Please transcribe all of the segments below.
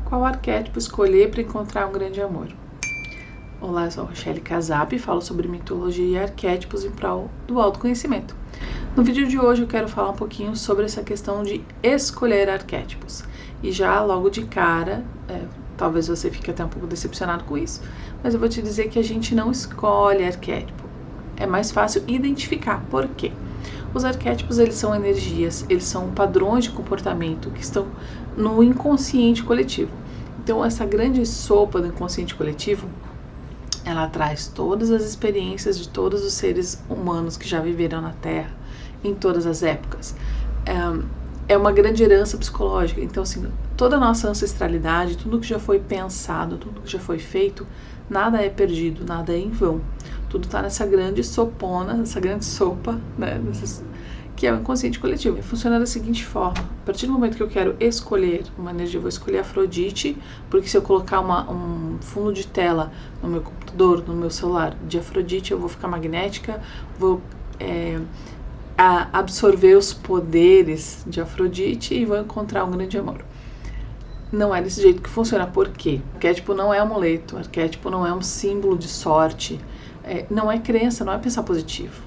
Qual arquétipo escolher para encontrar um grande amor? Olá, eu sou a Rochelle Casap e falo sobre mitologia e arquétipos em prol do autoconhecimento. No vídeo de hoje eu quero falar um pouquinho sobre essa questão de escolher arquétipos. E já logo de cara, talvez você fique até um pouco decepcionado com isso, mas eu vou te dizer que a gente não escolhe arquétipo. É mais fácil identificar. Por quê? Os arquétipos, eles são energias, eles são padrões de comportamento que estão no inconsciente coletivo. Então, essa grande sopa do inconsciente coletivo, ela traz todas as experiências de todos os seres humanos que já viveram na Terra, em todas as épocas. É uma grande herança psicológica. Então, assim, toda a nossa ancestralidade, tudo que já foi pensado, tudo que já foi feito, nada é perdido, nada é em vão. Tudo está nessa grande sopona, nessa grande sopa, né, que é o inconsciente coletivo. Funciona da seguinte forma: a partir do momento que eu quero escolher uma energia, eu vou escolher Afrodite, porque se eu colocar um fundo de tela no meu computador, no meu celular de Afrodite, eu vou ficar magnética, vou absorver os poderes de Afrodite e vou encontrar um grande amor. Não é desse jeito que funciona. Por quê? Arquétipo não é amuleto, arquétipo não é um símbolo de sorte, não é crença, não é pensar positivo,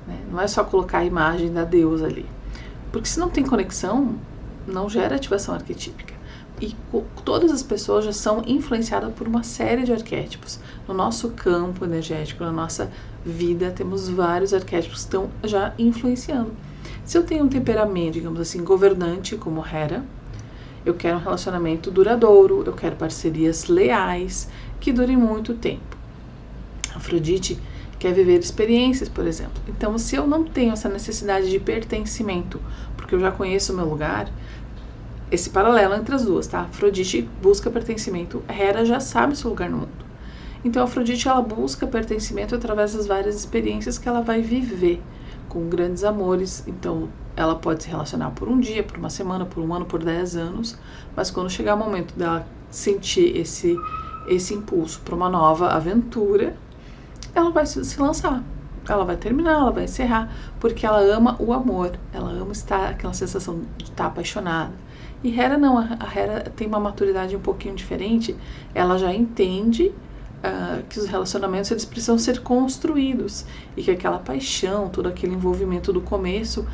né? Não é só colocar a imagem da deusa ali. Porque se não tem conexão, não gera ativação arquetípica. E todas as pessoas já são influenciadas por uma série de arquétipos. No nosso campo energético, na nossa vida, temos vários arquétipos que estão já influenciando. Se eu tenho um temperamento, digamos assim, governante, como Hera, eu quero um relacionamento duradouro, eu quero parcerias leais, que durem muito tempo. Afrodite quer viver experiências, por exemplo. Então, se eu não tenho essa necessidade de pertencimento, porque eu já conheço o meu lugar, esse paralelo entre as duas, tá? Afrodite busca pertencimento, Hera já sabe seu lugar no mundo. Então, Afrodite, ela busca pertencimento através das várias experiências que ela vai viver, com grandes amores. Então, ela pode se relacionar por um dia, por uma semana, por um ano, por 10 anos, mas quando chegar o momento dela sentir esse impulso para uma nova aventura, ela vai se lançar, ela vai terminar, ela vai encerrar, porque ela ama o amor, ela ama estar, aquela sensação de estar apaixonada. E Hera não, a Hera tem uma maturidade um pouquinho diferente, ela já entende que os relacionamentos, eles precisam ser construídos, e que aquela paixão, todo aquele envolvimento do começo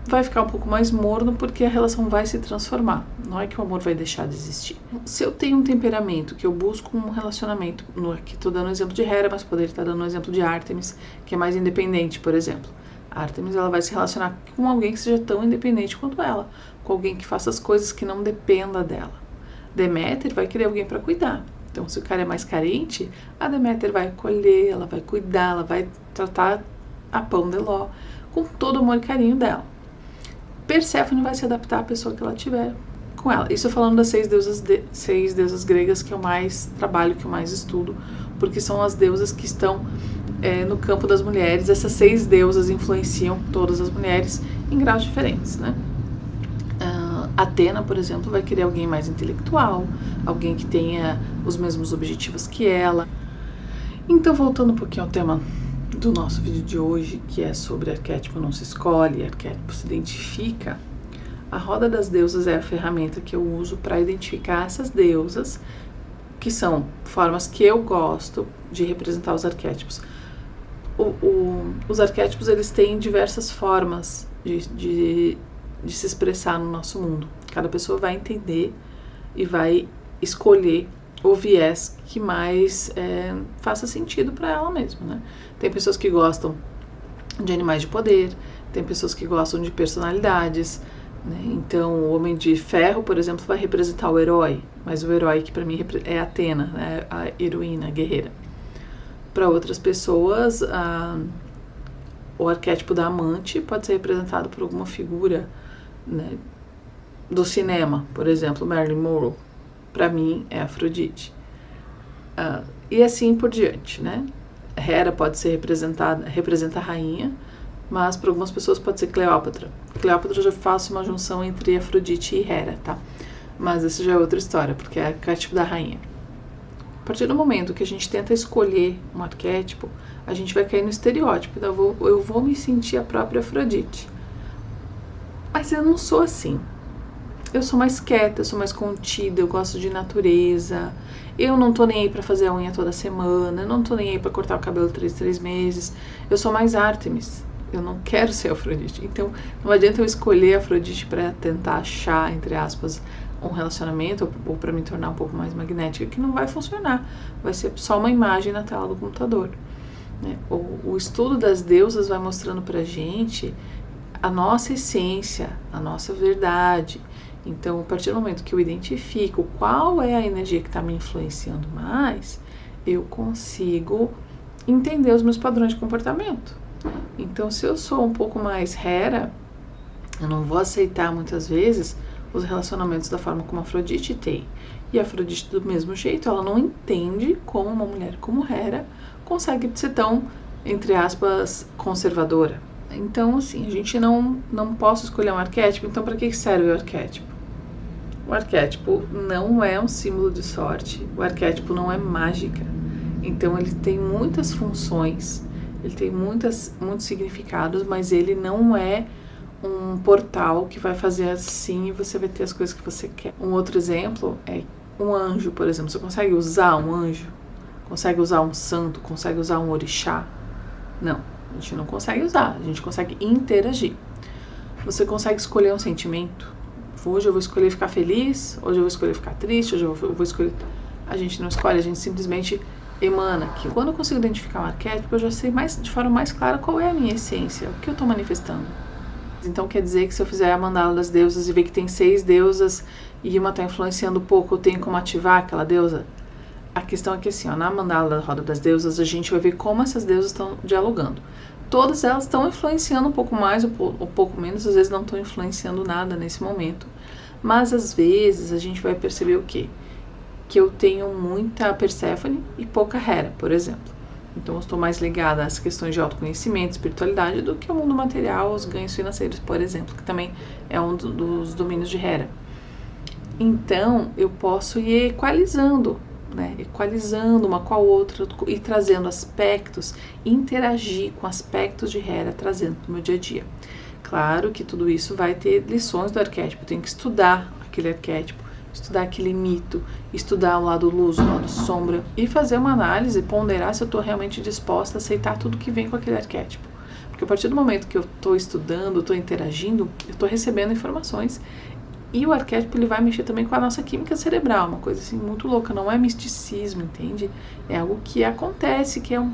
vai ficar um pouco mais morno, porque a relação vai se transformar. Não é que o amor vai deixar de existir. Se eu tenho um temperamento que eu busco um relacionamento, aqui estou dando o exemplo de Hera, mas poderia estar dando o exemplo de Ártemis, que é mais independente, por exemplo. A Ártemis, ela vai se relacionar com alguém que seja tão independente quanto ela, com alguém que faça as coisas que não dependa dela. Deméter vai querer alguém para cuidar. Então, se o cara é mais carente, a Deméter vai acolher, ela vai cuidar, ela vai tratar a pão de ló, com todo o amor e carinho dela. Perséfone vai se adaptar à pessoa que ela tiver com ela. Isso falando das 6 deusas gregas, que eu mais trabalho, que eu mais estudo, porque são as deusas que estão no campo das mulheres. Essas 6 deusas influenciam todas as mulheres em graus diferentes, né? Atena, por exemplo, vai querer alguém mais intelectual, alguém que tenha os mesmos objetivos que ela. Então, voltando um pouquinho ao tema do nosso vídeo de hoje, que é sobre arquétipo não se escolhe, arquétipo se identifica, a roda das deusas é a ferramenta que eu uso para identificar essas deusas, que são formas que eu gosto de representar os arquétipos. Os arquétipos, eles têm diversas formas de se expressar no nosso mundo. Cada pessoa vai entender e vai escolher o viés que mais faça sentido para ela mesma, né? Tem pessoas que gostam de animais de poder, tem pessoas que gostam de personalidades, né? Então, o Homem de Ferro, por exemplo, vai representar o herói, mas o herói que para mim é Atena, né? A heroína, a guerreira. Para outras pessoas, o arquétipo da amante pode ser representado por alguma figura, né, do cinema, por exemplo, Marilyn Monroe. Para mim é Afrodite. E assim por diante, né? Hera pode ser representa a rainha, mas para algumas pessoas pode ser Cleópatra. Cleópatra, eu já faço uma junção entre Afrodite e Hera, tá? Mas essa já é outra história, porque é o arquétipo da rainha. A partir do momento que a gente tenta escolher um arquétipo, a gente vai cair no estereótipo. Então eu vou me sentir a própria Afrodite. Mas eu não sou assim. eu sou mais quieta, eu sou mais contida, eu gosto de natureza, eu não tô nem aí pra fazer a unha toda semana, eu não tô nem aí pra cortar o cabelo 3 meses, eu sou mais Ártemis, eu não quero ser Afrodite. Então não adianta eu escolher Afrodite pra tentar achar, entre aspas, um relacionamento ou pra me tornar um pouco mais magnética, que não vai funcionar, vai ser só uma imagem na tela do computador, né? O estudo das deusas vai mostrando pra gente a nossa essência, a nossa verdade. Então, a partir do momento que eu identifico qual é a energia que está me influenciando mais, eu consigo entender os meus padrões de comportamento. Então, se eu sou um pouco mais Hera, eu não vou aceitar muitas vezes os relacionamentos da forma como a Afrodite tem. E a Afrodite, do mesmo jeito, ela não entende como uma mulher como Hera consegue ser tão, entre aspas, conservadora. Então, assim, a gente não pode escolher um arquétipo. Então, para que serve o arquétipo? O arquétipo não é um símbolo de sorte, o arquétipo não é mágica. Então, ele tem muitas funções, ele tem muitos significados, mas ele não é um portal que vai fazer assim e você vai ter as coisas que você quer. Um outro exemplo é um anjo, por exemplo. Você consegue usar um anjo? Consegue usar um santo? Consegue usar um orixá? Não, a gente não consegue usar, a gente consegue interagir. Você consegue escolher um sentimento? Hoje eu vou escolher ficar feliz, hoje eu vou escolher ficar triste, hoje eu vou escolher... A gente não escolhe, a gente simplesmente emana aquilo. Quando eu consigo identificar um arquétipo, eu já sei de forma mais clara qual é a minha essência, o que eu estou manifestando. Então quer dizer que se eu fizer a mandala das deusas e ver que tem 6 deusas e uma está influenciando pouco, eu tenho como ativar aquela deusa? A questão é que assim, ó, na mandala da roda das deusas, a gente vai ver como essas deusas estão dialogando. Todas elas estão influenciando um pouco mais ou um pouco menos, às vezes não estão influenciando nada nesse momento. Mas às vezes a gente vai perceber o quê? Que eu tenho muita Perséfone e pouca Hera, por exemplo. Então eu estou mais ligada às questões de autoconhecimento, espiritualidade, do que o mundo material, os ganhos financeiros, por exemplo, que também é um dos domínios de Hera. Então eu posso ir equalizando, né? Equalizando uma com a outra e trazendo aspectos, interagir com aspectos de Hera, trazendo para o meu dia a dia. Claro que tudo isso vai ter lições do arquétipo, eu tenho que estudar aquele arquétipo, estudar aquele mito, estudar o lado luz, o lado sombra e fazer uma análise, ponderar se eu estou realmente disposta a aceitar tudo que vem com aquele arquétipo. Porque a partir do momento que eu estou estudando, estou interagindo, eu estou recebendo informações. E o arquétipo ele vai mexer também com a nossa química cerebral, uma coisa assim muito louca, não é misticismo, entende? É algo que acontece, que é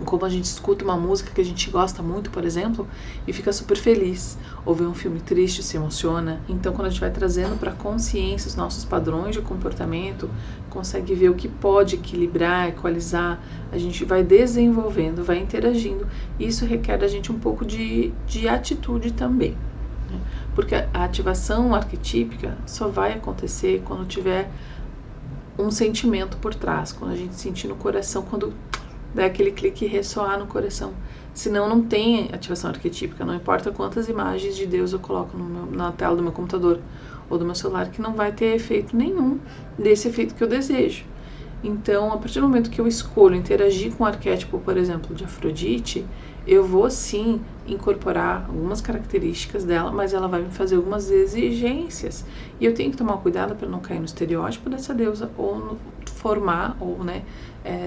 como a gente escuta uma música que a gente gosta muito, por exemplo, e fica super feliz, ou vê um filme triste, se emociona. Então, quando a gente vai trazendo para a consciência os nossos padrões de comportamento, consegue ver o que pode equilibrar, equalizar, a gente vai desenvolvendo, vai interagindo, e isso requer da gente um pouco de atitude também. Porque a ativação arquetípica só vai acontecer quando tiver um sentimento por trás, quando a gente sentir no coração, quando der aquele clique e ressoar no coração. Senão não tem ativação arquetípica, não importa quantas imagens de Deus eu coloco na tela do meu computador ou do meu celular, que não vai ter efeito nenhum desse efeito que eu desejo. Então, a partir do momento que eu escolho interagir com o arquétipo, por exemplo, de Afrodite, eu vou sim incorporar algumas características dela, mas ela vai me fazer algumas exigências. E eu tenho que tomar cuidado para não cair no estereótipo dessa deusa ou formar ou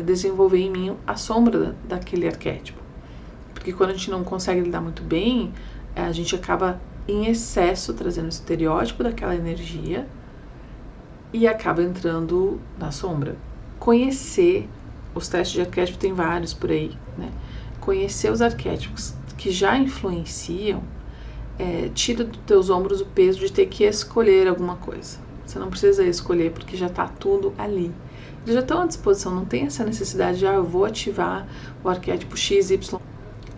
desenvolver em mim a sombra daquele arquétipo. Porque quando a gente não consegue lidar muito bem, a gente acaba em excesso trazendo o estereótipo daquela energia e acaba entrando na sombra. Conhecer os testes de arquétipo, tem vários por aí, né? Conhecer os arquétipos que já influenciam, tira dos teus ombros o peso de ter que escolher alguma coisa. Você não precisa escolher porque já está tudo ali. Eles já estão à disposição, não tem essa necessidade de eu vou ativar o arquétipo XY.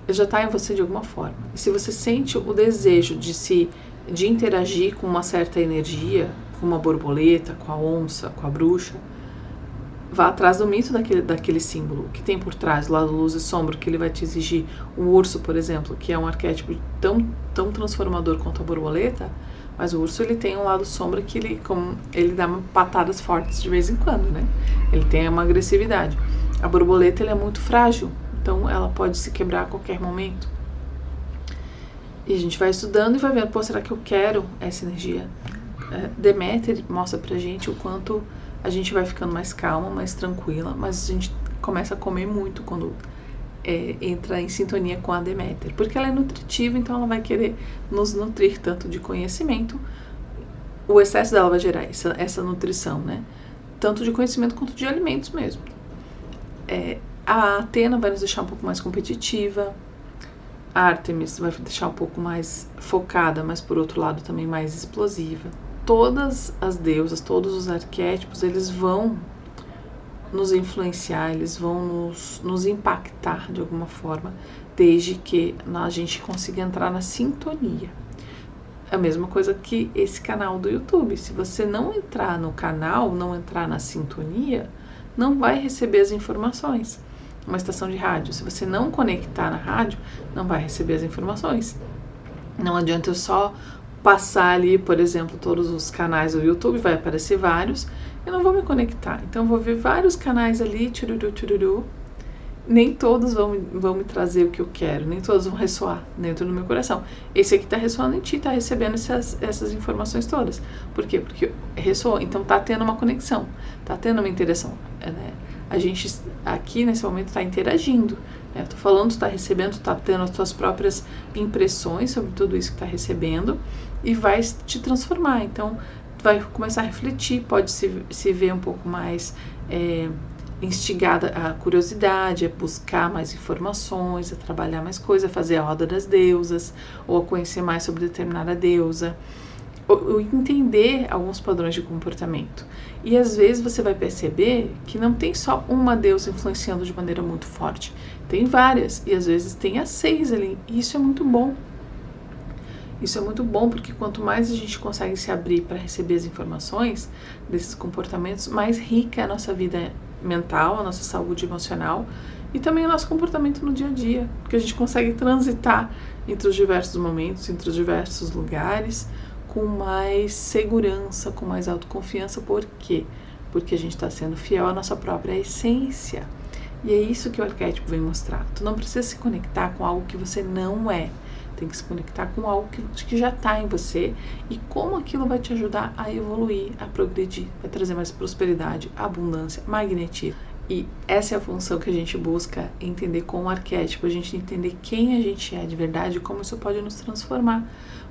Ele já está em você de alguma forma. E se você sente o desejo de interagir com uma certa energia, com uma borboleta, com a onça, com a bruxa, vá atrás do mito daquele símbolo, que tem por trás, lado luz e sombra, que ele vai te exigir. O urso, por exemplo, que é um arquétipo tão transformador quanto a borboleta, mas o urso ele tem um lado sombra que ele dá patadas fortes de vez em quando, né? Ele tem uma agressividade. A borboleta ele é muito frágil, então ela pode se quebrar a qualquer momento. E a gente vai estudando e vai vendo, será que eu quero essa energia? Deméter mostra pra gente o quanto a gente vai ficando mais calma, mais tranquila, mas a gente começa a comer muito quando entra em sintonia com a Deméter, porque ela é nutritiva, então ela vai querer nos nutrir tanto de conhecimento, o excesso dela vai gerar essa nutrição, né? Tanto de conhecimento quanto de alimentos mesmo. A Atena vai nos deixar um pouco mais competitiva, a Ártemis vai deixar um pouco mais focada, mas por outro lado também mais explosiva. Todas as deusas, todos os arquétipos, eles vão nos influenciar, eles vão nos impactar de alguma forma, desde que a gente consiga entrar na sintonia. A mesma coisa que esse canal do YouTube. Se você não entrar no canal, não entrar na sintonia, não vai receber as informações. Uma estação de rádio, se você não conectar na rádio, não vai receber as informações. Não adianta eu só passar ali, por exemplo, todos os canais do YouTube, vai aparecer vários, eu não vou me conectar. Então eu vou ver vários canais ali, tchururu, nem todos vão me trazer o que eu quero, nem todos vão ressoar dentro do meu coração. Esse aqui tá ressoando em ti, tá recebendo essas informações todas. Por quê? Porque ressoou, então tá tendo uma conexão, tá tendo uma interação, né? A gente aqui nesse momento tá interagindo, né? Eu tô falando, tu tá recebendo, tá tendo as tuas próprias impressões sobre tudo isso que tá recebendo e vai te transformar. Então tu vai começar a refletir, pode se ver um pouco mais instigada a curiosidade, a buscar mais informações, a trabalhar mais coisas, a fazer a roda das deusas, ou a conhecer mais sobre determinada deusa, ou entender alguns padrões de comportamento. E às vezes você vai perceber que não tem só uma deusa influenciando de maneira muito forte, tem várias, e às vezes tem as 6 ali, e isso é muito bom. Isso é muito bom, porque quanto mais a gente consegue se abrir para receber as informações desses comportamentos, mais rica é a nossa vida mental, a nossa saúde emocional e também o nosso comportamento no dia a dia, porque a gente consegue transitar entre os diversos momentos, entre os diversos lugares, com mais segurança, com mais autoconfiança. Por quê? Porque a gente está sendo fiel à nossa própria essência. E é isso que o arquétipo vem mostrar. Tu não precisa se conectar com algo que você não é. Tem que se conectar com algo que já está em você e como aquilo vai te ajudar a evoluir, a progredir, vai trazer mais prosperidade, abundância, magnetismo. E essa é a função que a gente busca entender com o arquétipo, a gente entender quem a gente é de verdade e como isso pode nos transformar.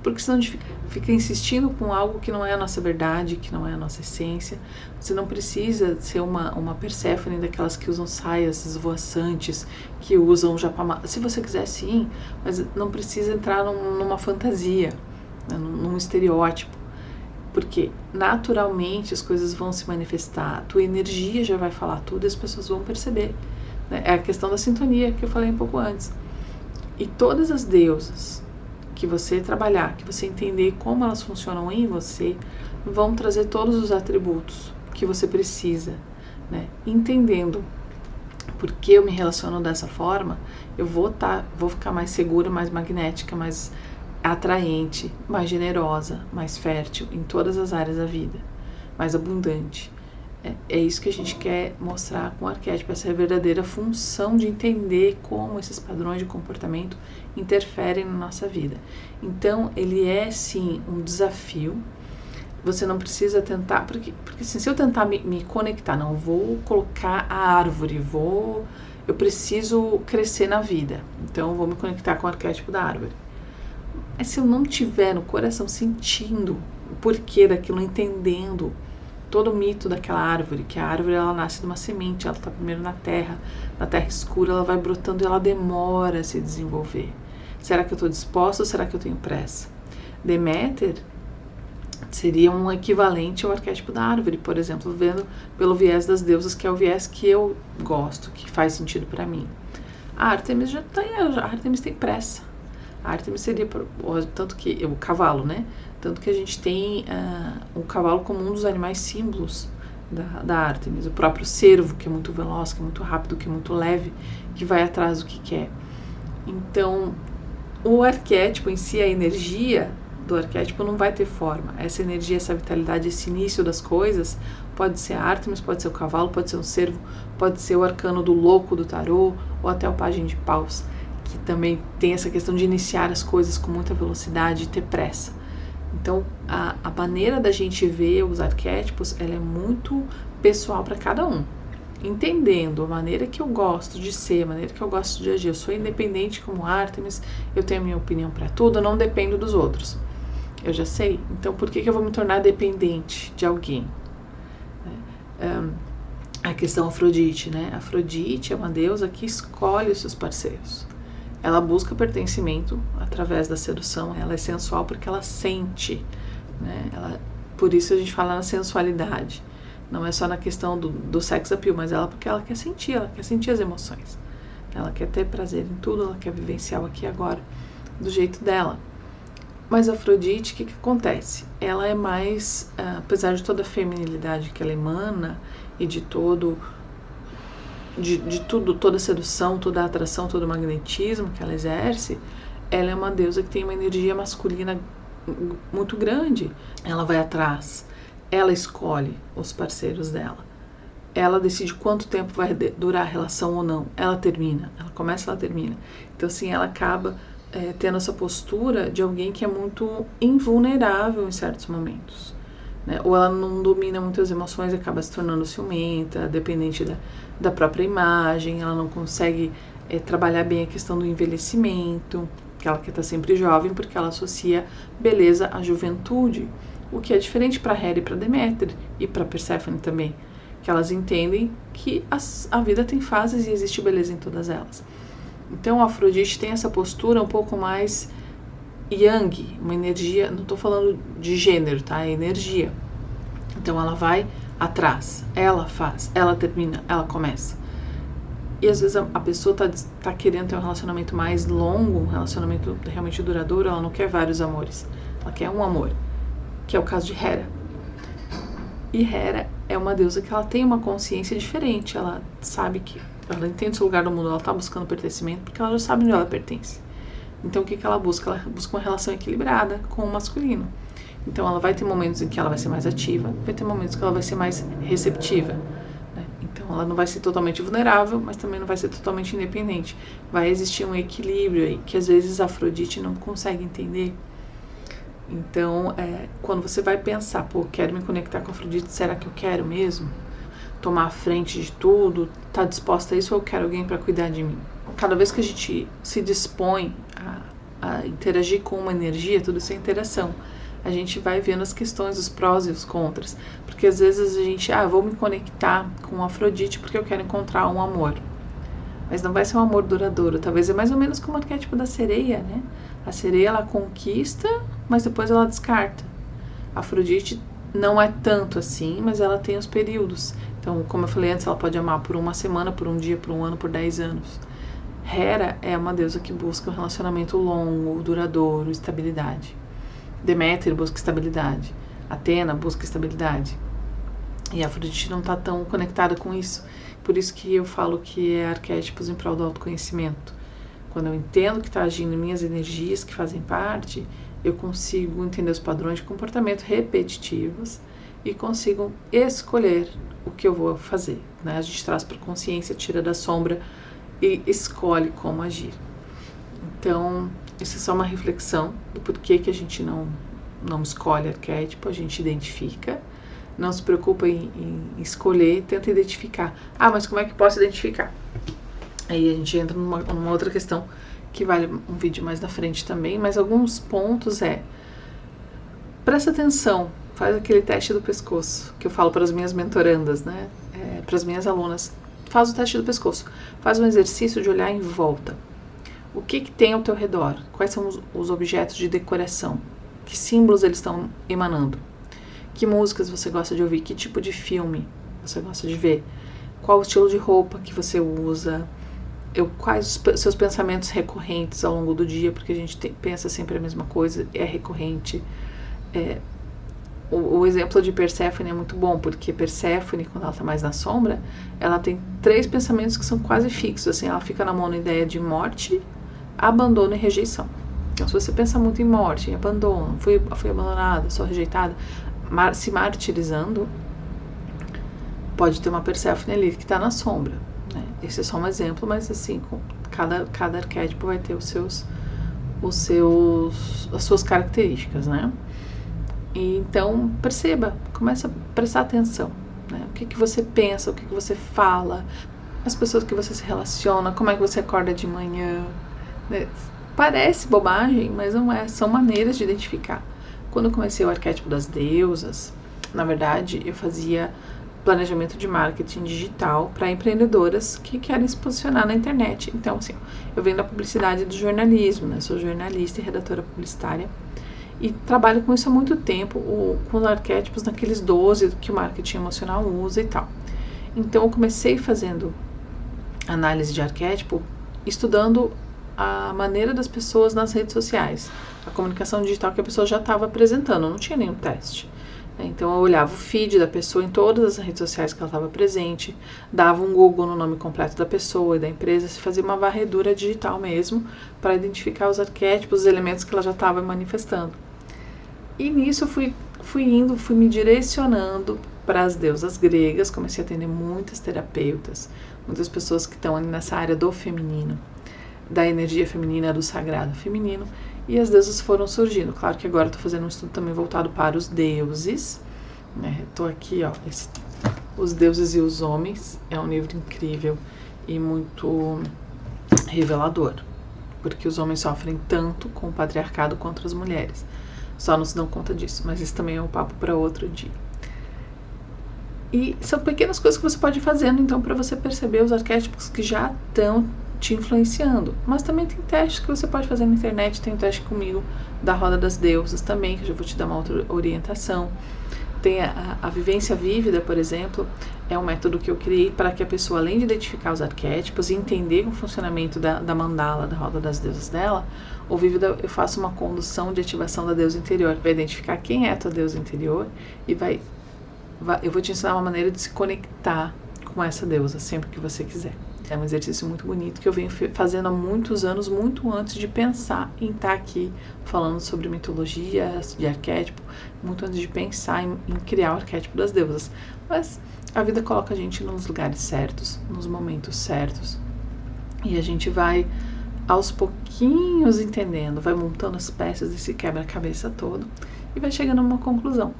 Porque senão a gente fica insistindo com algo que não é a nossa verdade, que não é a nossa essência. Você não precisa ser uma Perséfone daquelas que usam saias esvoaçantes, que usam japamá. Se você quiser, sim, mas não precisa entrar numa fantasia, né, num estereótipo. Porque naturalmente as coisas vão se manifestar, a tua energia já vai falar tudo e as pessoas vão perceber. Né? É a questão da sintonia que eu falei um pouco antes. E todas as deusas que você trabalhar, que você entender como elas funcionam em você, vão trazer todos os atributos que você precisa. Né? Entendendo por que eu me relaciono dessa forma, eu vou ficar mais segura, mais magnética, mais atraente, mais generosa, mais fértil em todas as áreas da vida, mais abundante. É isso que a gente quer mostrar com o arquétipo, essa é a verdadeira função de entender como esses padrões de comportamento interferem na nossa vida. Então, ele é sim um desafio. Você não precisa tentar, porque assim, se eu tentar me conectar, não, eu vou colocar a árvore, eu preciso crescer na vida, então eu vou me conectar com o arquétipo da árvore. Mas se eu não tiver no coração sentindo o porquê daquilo, entendendo todo o mito daquela árvore, que a árvore ela nasce de uma semente, ela está primeiro na terra escura, ela vai brotando e ela demora a se desenvolver. Será que eu estou disposta ou será que eu tenho pressa? Deméter seria um equivalente ao arquétipo da árvore, por exemplo, vendo pelo viés das deusas, que é o viés que eu gosto, que faz sentido para mim. A Ártemis tem pressa. A Ártemis seria, tanto que, o cavalo, né? Tanto que a gente tem o cavalo como um dos animais símbolos da Ártemis. O próprio cervo, que é muito veloz, que é muito rápido, que é muito leve, que vai atrás do que quer. Então, o arquétipo em si, a energia do arquétipo não vai ter forma. Essa energia, essa vitalidade, esse início das coisas, pode ser a Ártemis, pode ser o cavalo, pode ser um cervo, pode ser o arcano do louco do tarô, ou até o pajem de paus, que também tem essa questão de iniciar as coisas com muita velocidade e ter pressa. Então, a maneira da gente ver os arquétipos, ela é muito pessoal para cada um. Entendendo a maneira que eu gosto de ser, a maneira que eu gosto de agir, eu sou independente como Ártemis, eu tenho a minha opinião para tudo, eu não dependo dos outros. Eu já sei, então por que eu vou me tornar dependente de alguém? A questão Afrodite, né? Afrodite é uma deusa que escolhe os seus parceiros. Ela busca pertencimento através da sedução, ela é sensual porque ela sente, né? Por isso a gente fala na sensualidade. Não é só na questão do sex appeal, mas porque ela quer sentir as emoções. Ela quer ter prazer em tudo, ela quer vivenciar o aqui e agora, do jeito dela. Mas a Afrodite, o que acontece? Ela é mais, apesar de toda a feminilidade que ela emana, e de tudo, toda a sedução, toda a atração, todo o magnetismo que ela exerce, ela é uma deusa que tem uma energia masculina muito grande. Ela vai atrás, ela escolhe os parceiros dela, ela decide quanto tempo vai durar a relação ou não, ela termina, ela começa, ela termina. Então assim, ela acaba tendo essa postura de alguém que é muito invulnerável em certos momentos, né? Ou ela não domina muitas emoções e acaba se tornando ciumenta, dependente da própria imagem, ela não consegue trabalhar bem a questão do envelhecimento, que ela quer estar sempre jovem porque ela associa beleza à juventude, o que é diferente para Hera e para Deméter e para Perséfone também, que elas entendem que a vida tem fases e existe beleza em todas elas. Então a Afrodite tem essa postura um pouco mais yang, uma energia, não estou falando de gênero, tá? É energia. Então ela vai atrás, ela faz, ela termina, ela começa. E às vezes a pessoa tá querendo ter um relacionamento mais longo, um relacionamento realmente duradouro, ela não quer vários amores, ela quer um amor, que é o caso de Hera. E Hera é uma deusa que ela tem uma consciência diferente, ela sabe que ela entende seu lugar no mundo, ela está buscando pertencimento porque ela já sabe onde ela pertence. Então o que ela busca? Ela busca uma relação equilibrada com o masculino. Então ela vai ter momentos em que ela vai ser mais ativa, vai ter momentos que ela vai ser mais receptiva, né? Então ela não vai ser totalmente vulnerável, mas também não vai ser totalmente independente. Vai existir um equilíbrio aí, que às vezes a Afrodite não consegue entender. Então, quando você vai pensar, quero me conectar com a Afrodite, será que eu quero mesmo? Tomar a frente de tudo, tá disposta a isso ou eu quero alguém para cuidar de mim? Cada vez que a gente se dispõe a interagir com uma energia, tudo isso é interação. A gente vai vendo as questões, os prós e os contras. Porque às vezes a gente, vou me conectar com a Afrodite porque eu quero encontrar um amor. Mas não vai ser um amor duradouro. Talvez é mais ou menos como o arquétipo da sereia, né? A sereia, ela conquista, mas depois ela descarta. A Afrodite não é tanto assim, mas ela tem os períodos. Então, como eu falei antes, ela pode amar por uma semana, por um dia, por um ano, por 10 anos. Hera é uma deusa que busca um relacionamento longo, duradouro, estabilidade. Deméter busca estabilidade. Atena busca estabilidade. E a Afrodite não está tão conectada com isso. Por isso que eu falo que é arquétipos em prol do autoconhecimento. Quando eu entendo que está agindo em minhas energias que fazem parte, eu consigo entender os padrões de comportamento repetitivos e consigo escolher o que eu vou fazer, né? A gente traz para a consciência, tira da sombra e escolhe como agir. Então, isso é só uma reflexão do porquê que a gente não escolhe arquétipo, a gente identifica. Não se preocupa em escolher, tenta identificar. Mas como é que posso identificar? Aí a gente entra numa outra questão que vale um vídeo mais na frente também, mas alguns pontos presta atenção, faz aquele teste do pescoço, que eu falo para as minhas mentorandas, né? Para as minhas alunas, faz o teste do pescoço, faz um exercício de olhar em volta. O que tem ao teu redor? Quais são os objetos de decoração? Que símbolos eles estão emanando? Que músicas você gosta de ouvir? Que tipo de filme você gosta de ver? Qual o estilo de roupa que você usa? Quais os seus pensamentos recorrentes ao longo do dia? Porque a gente pensa sempre a mesma coisa, é recorrente. O exemplo de Perséfone é muito bom, porque Perséfone, quando ela está mais na sombra, ela tem 3 pensamentos que são quase fixos. Assim, ela fica na mão na ideia de morte, abandono e rejeição. Então, se você pensa muito em morte, em abandono, fui abandonada, sou rejeitada, se martirizando, pode ter uma Perséfone ali que está na sombra, né? Esse é só um exemplo, mas assim, cada arquétipo vai ter as suas características, né? E então perceba, começa a prestar atenção, né? O que você pensa, o que você fala, as pessoas que você se relaciona, como é que você acorda de manhã, né? Parece bobagem, mas não é, são maneiras de identificar. Quando eu comecei o arquétipo das deusas, na verdade eu fazia planejamento de marketing digital para empreendedoras que querem se posicionar na internet. Então, assim, eu venho da publicidade e do jornalismo, né? Sou jornalista e redatora publicitária e trabalho com isso há muito tempo, com os arquétipos naqueles 12 que o marketing emocional usa e tal. Então, eu comecei fazendo análise de arquétipo, estudando a maneira das pessoas nas redes sociais, a comunicação digital que a pessoa já estava apresentando, não tinha nenhum teste. Então eu olhava o feed da pessoa em todas as redes sociais que ela estava presente, dava um Google no nome completo da pessoa e da empresa, se fazia uma varredura digital mesmo, para identificar os arquétipos, os elementos que ela já estava manifestando. E nisso eu fui me direcionando para as deusas gregas, comecei a atender muitas terapeutas, muitas pessoas que estão nessa área do feminino, da energia feminina, do sagrado feminino, e as deusas foram surgindo. Claro que agora estou fazendo um estudo também voltado para os deuses, né? Estou aqui, ó, Os Deuses e os Homens, é um livro incrível e muito revelador, porque os homens sofrem tanto com o patriarcado quanto as mulheres, só não se dão conta disso, mas isso também é um papo para outro dia. E são pequenas coisas que você pode ir fazendo, então, para você perceber os arquétipos que já estão te influenciando. Mas também tem testes que você pode fazer na internet, tem um teste comigo da Roda das Deusas também, que eu já vou te dar uma outra orientação. Tem a vivência vívida, por exemplo, é um método que eu criei para que a pessoa, além de identificar os arquétipos e entender o funcionamento da mandala, da Roda das Deusas dela, o vívida eu faço uma condução de ativação da deusa interior. Vai identificar quem é a tua deusa interior e eu vou te ensinar uma maneira de se conectar com essa deusa sempre que você quiser. É um exercício muito bonito que eu venho fazendo há muitos anos, muito antes de pensar em estar aqui falando sobre mitologia, de arquétipo, muito antes de pensar em criar o arquétipo das deusas. Mas a vida coloca a gente nos lugares certos, nos momentos certos, e a gente vai aos pouquinhos entendendo, vai montando as peças desse quebra-cabeça todo e vai chegando a uma conclusão.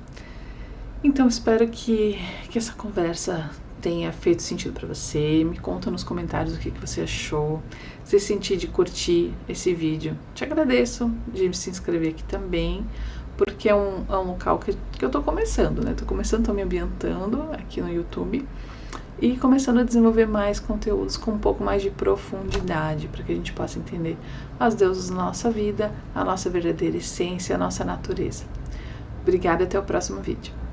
Então espero que essa conversa tenha feito sentido para você. Me conta nos comentários o que você achou. Se sentir de curtir esse vídeo, te agradeço de se inscrever aqui também, porque é um local que eu tô começando, né? Tô começando, tô me ambientando aqui no YouTube e começando a desenvolver mais conteúdos com um pouco mais de profundidade, para que a gente possa entender as deusas da nossa vida, a nossa verdadeira essência, a nossa natureza. Obrigada, até o próximo vídeo.